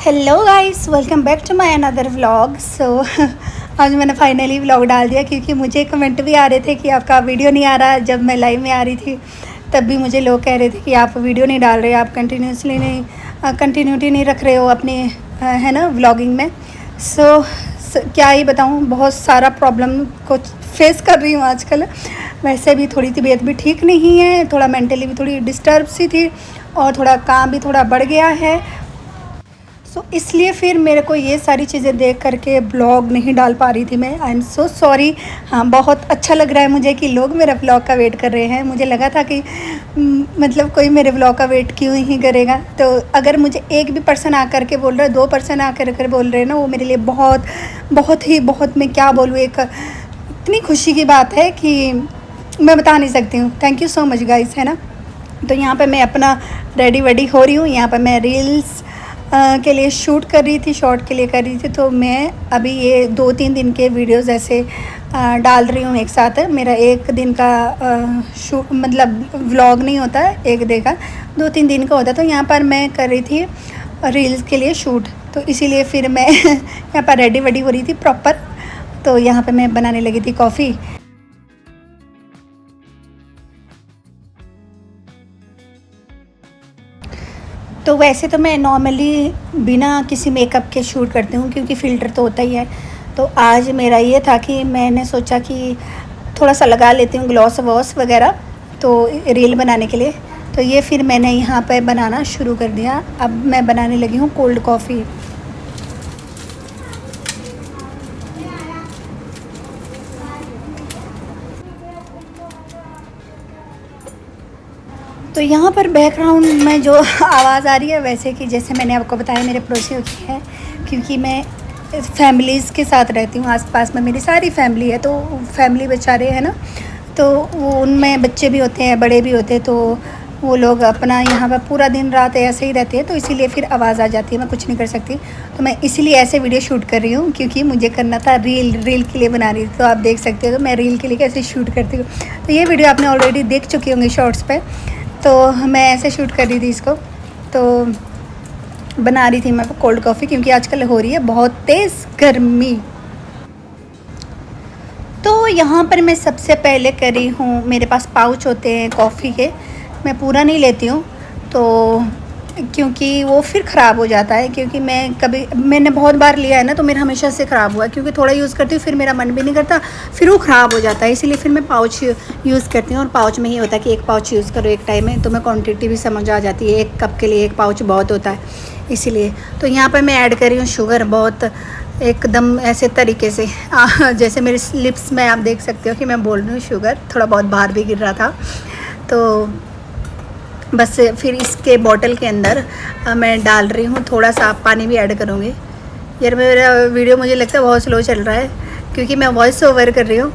Hello guys, welcome back to my another vlog. आज मैंने finally vlog डाल दिया क्योंकि मुझे कमेंट भी आ रहे थे कि आपका वीडियो नहीं आ रहा। जब मैं लाइव में आ रही थी तब भी मुझे लोग कह रहे थे कि आप वीडियो नहीं डाल रहे, आप कंटिन्यूसली नहीं कंटिन्यूटी नहीं रख रहे हो अपने है ना व्लॉगिंग में। क्या ही बताऊँ, बहुत सारा प्रॉब्लम को फेस कर रही हूँ आजकल। वैसे भी थोड़ी तबीयत भी ठीक नहीं है, थोड़ा मेंटली भी थोड़ी डिस्टर्ब सी थी और थोड़ा काम भी थोड़ा बढ़ गया है। इसलिए फिर मेरे को ये सारी चीज़ें देख करके ब्लॉग नहीं डाल पा रही थी मैं। I am so sorry. हाँ, बहुत अच्छा लग रहा है मुझे कि लोग मेरा ब्लॉग का वेट कर रहे हैं। मुझे लगा था कि मतलब कोई मेरे ब्लॉग का वेट क्यों ही करेगा। तो अगर मुझे एक भी पर्सन आकर के बोल रहा है, 2 पर्सन आकर बोल रहे हैं ना, वो मेरे लिए बहुत मैं क्या बोलूँ, एक इतनी खुशी की बात है कि मैं बता नहीं सकती हूँ। Thank you so much guys, है ना। तो यहाँ पर मैं अपना रेडी हो रही हूँ। यहाँ पर मैं रील्स के लिए शूट कर रही थी, शॉर्ट के लिए कर रही थी। तो मैं अभी ये 2-3 दिन के वीडियोस ऐसे डाल रही हूँ एक साथ। मेरा एक दिन का शूट मतलब व्लॉग नहीं होता है एक डे का, 2-3 दिन का होता। तो यहाँ पर मैं कर रही थी रील्स के लिए शूट, तो इसीलिए फिर मैं यहाँ पर रेडी हो रही थी प्रॉपर। तो यहाँ पर मैं बनाने लगी थी कॉफ़ी। तो वैसे तो मैं नॉर्मली बिना किसी मेकअप के शूट करती हूँ क्योंकि फ़िल्टर तो होता ही है। तो आज मेरा ये था कि मैंने सोचा कि थोड़ा सा लगा लेती हूँ ग्लॉस वॉस वगैरह, तो रील बनाने के लिए। तो ये फिर मैंने यहाँ पे बनाना शुरू कर दिया। अब मैं बनाने लगी हूँ कोल्ड कॉफ़ी। तो यहाँ पर बैकग्राउंड में जो आवाज़ आ रही है, वैसे कि जैसे मैंने आपको बताया मेरे पड़ोसियों की है, क्योंकि मैं फैमिलीज़ के साथ रहती हूँ। आसपास में मेरी सारी फैमिली है, तो फैमिली बेचारे हैं ना, तो वो उनमें बच्चे भी होते हैं, बड़े भी होते हैं। तो वो लोग अपना यहाँ पर पूरा दिन रात ऐसे ही रहते हैं, तो इसीलिए फिर आवाज़ आ जाती है, मैं कुछ नहीं कर सकती। तो मैं इसीलिए ऐसे वीडियो शूट कर रही हूँ क्योंकि मुझे करना था रील के लिए बना रही थी। तो आप देख सकते हो तो मैं रील के लिए कैसे शूट करती हूँ। तो ये वीडियो आपने ऑलरेडी देख चुकी होंगी शॉर्ट्स पे। तो मैं ऐसे शूट कर रही थी इसको, तो बना रही थी मैं कोल्ड कॉफ़ी क्योंकि आजकल हो रही है बहुत तेज़ गर्मी। तो यहाँ पर मैं सबसे पहले करी हूँ, मेरे पास पाउच होते हैं कॉफ़ी के, मैं पूरा नहीं लेती हूँ तो क्योंकि वो फिर ख़राब हो जाता है। क्योंकि मैंने बहुत बार लिया है ना, तो मेरा हमेशा से ख़राब हुआ है क्योंकि थोड़ा यूज़ करती हूँ फिर मेरा मन भी नहीं करता, फिर वो ख़राब हो जाता है। इसीलिए फिर मैं पाउच यूज़ करती हूँ। और पाउच में ही होता है कि एक पाउच यूज़ करो एक टाइम में, तो मैं क्वांटिटी भी समझ आ जाती है। 1 कप के लिए 1 पाउच बहुत होता है, इसीलिए। तो यहाँ पर मैं ऐड कर रही हूँ शुगर, बहुत एकदम ऐसे तरीके से जैसे मेरे लिप्स में आप देख सकते हो कि मैं बोल रही हूँ शुगर। थोड़ा बहुत बाहर भी गिर रहा था। तो बस फिर इसके बॉटल के अंदर मैं डाल रही हूँ, थोड़ा सा पानी भी ऐड करूँगी। यार मेरा वीडियो मुझे लगता है बहुत स्लो चल रहा है क्योंकि मैं वॉइस ओवर कर रही हूँ।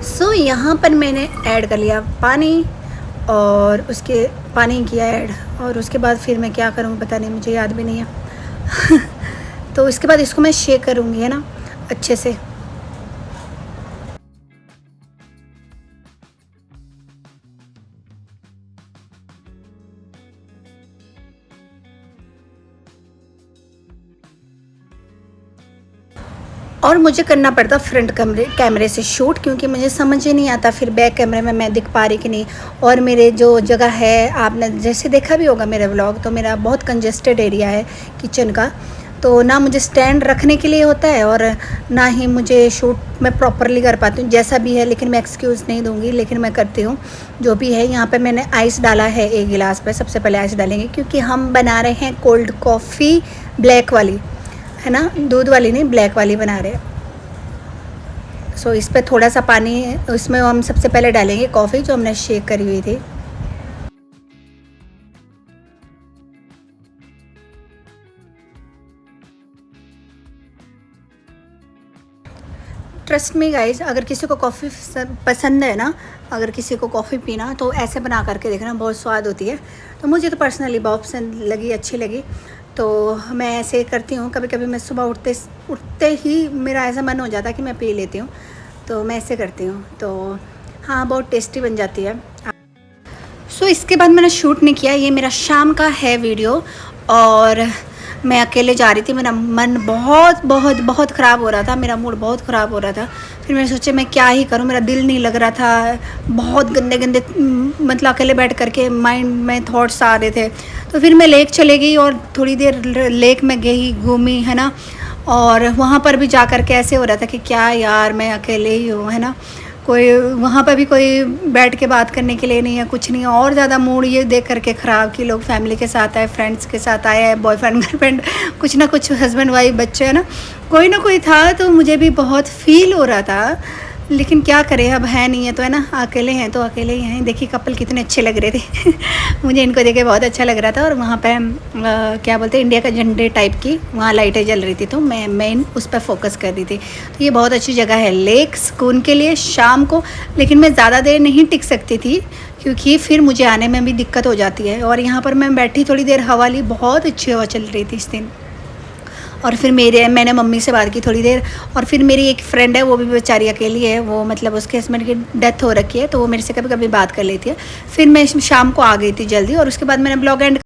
सो यहाँ पर मैंने ऐड कर लिया पानी, और उसके पानी किया ऐड, और उसके बाद फिर मैं क्या करूँ पता नहीं, मुझे याद भी नहीं है। तो इसके बाद इसको मैं शेक करूँगी, है ना, अच्छे से। और मुझे करना पड़ता फ्रंट कैमरे से शूट क्योंकि मुझे समझ ही नहीं आता फिर बैक कैमरे में मैं दिख पा रही कि नहीं। और मेरे जो जगह है, आपने जैसे देखा भी होगा मेरा व्लॉग, तो मेरा बहुत कंजेस्टेड एरिया है किचन का। तो ना मुझे स्टैंड रखने के लिए होता है और ना ही मुझे शूट मैं प्रॉपरली कर पाती हूँ। जैसा भी है, लेकिन मैं एक्सक्यूज़ नहीं दूँगी, लेकिन मैं करती हूँ जो भी है। यहाँ पर मैंने आइस डाला है 1 गिलास पर। सबसे पहले आइस डालेंगे क्योंकि हम बना रहे हैं कोल्ड कॉफ़ी ब्लैक वाली, है ना, दूध वाली नहीं, ब्लैक वाली बना रहे हैं। सो इस पे थोड़ा सा पानी, इसमें हम सबसे पहले डालेंगे कॉफ़ी जो हमने शेक करी हुई थी। ट्रस्ट मी गाइज, अगर किसी को कॉफ़ी पसंद है ना, अगर किसी को कॉफ़ी पीना, तो ऐसे बना करके देखना, बहुत स्वाद होती है। तो मुझे तो पर्सनली बहुत पसंद लगी, अच्छी लगी, तो मैं ऐसे करती हूँ। कभी कभी मैं सुबह उठते ही मेरा ऐसा मन हो जाता है कि मैं पी लेती हूँ, तो मैं ऐसे करती हूँ। तो हाँ, बहुत टेस्टी बन जाती है। इसके बाद मैंने शूट नहीं किया, ये मेरा शाम का है वीडियो। और मैं अकेले जा रही थी, मेरा मन बहुत बहुत बहुत ख़राब हो रहा था, मेरा मूड बहुत ख़राब हो रहा था। फिर मैंने सोचा मैं क्या ही करूं, मेरा दिल नहीं लग रहा था, बहुत गंदे गंदे मतलब अकेले बैठ करके माइंड में थॉट्स आ रहे थे। तो फिर मैं लेक चले गई और थोड़ी देर लेक में गई, घूमी, है ना। और वहाँ पर भी जा कर के ऐसे हो रहा था कि क्या यार मैं अकेले ही हूँ, है ना, कोई वहाँ पर भी कोई बैठ के बात करने के लिए नहीं है, कुछ नहीं है। और ज़्यादा मूड ये देख करके ख़राब कि लोग फैमिली के साथ आए, फ्रेंड्स के साथ आए हैं, बॉयफ्रेंड गर्लफ्रेंड कुछ ना कुछ, हस्बैंड वाइफ बच्चे, है ना, कोई ना कोई था। तो मुझे भी बहुत फील हो रहा था, लेकिन क्या करें, अब है नहीं है तो, है ना, अकेले हैं तो अकेले ही हैं। देखिए कपल कितने अच्छे लग रहे थे मुझे इनको देख के बहुत अच्छा लग रहा था। और वहाँ पे क्या बोलते हैं, इंडिया का झंडे टाइप की वहाँ लाइटें जल रही थी, तो मैं मेन उस पर फोकस कर रही थी। तो ये बहुत अच्छी जगह है लेक, सुकून के लिए शाम को। लेकिन मैं ज़्यादा देर नहीं टिक सकती थी, क्योंकि फिर मुझे आने में भी दिक्कत हो जाती है। और यहाँ पर मैं बैठी थोड़ी देर, हवा ली, बहुत अच्छी हवा चल रही थी इस दिन। और फिर मैंने मम्मी से बात की थोड़ी देर। और फिर मेरी एक फ्रेंड है, वो भी बेचारी अकेली है, वो मतलब उसके हस्बैंड की डेथ हो रखी है, तो वो मेरे से कभी कभी बात कर लेती है। फिर मैं शाम को आ गई थी जल्दी, और उसके बाद मैंने ब्लॉग एंड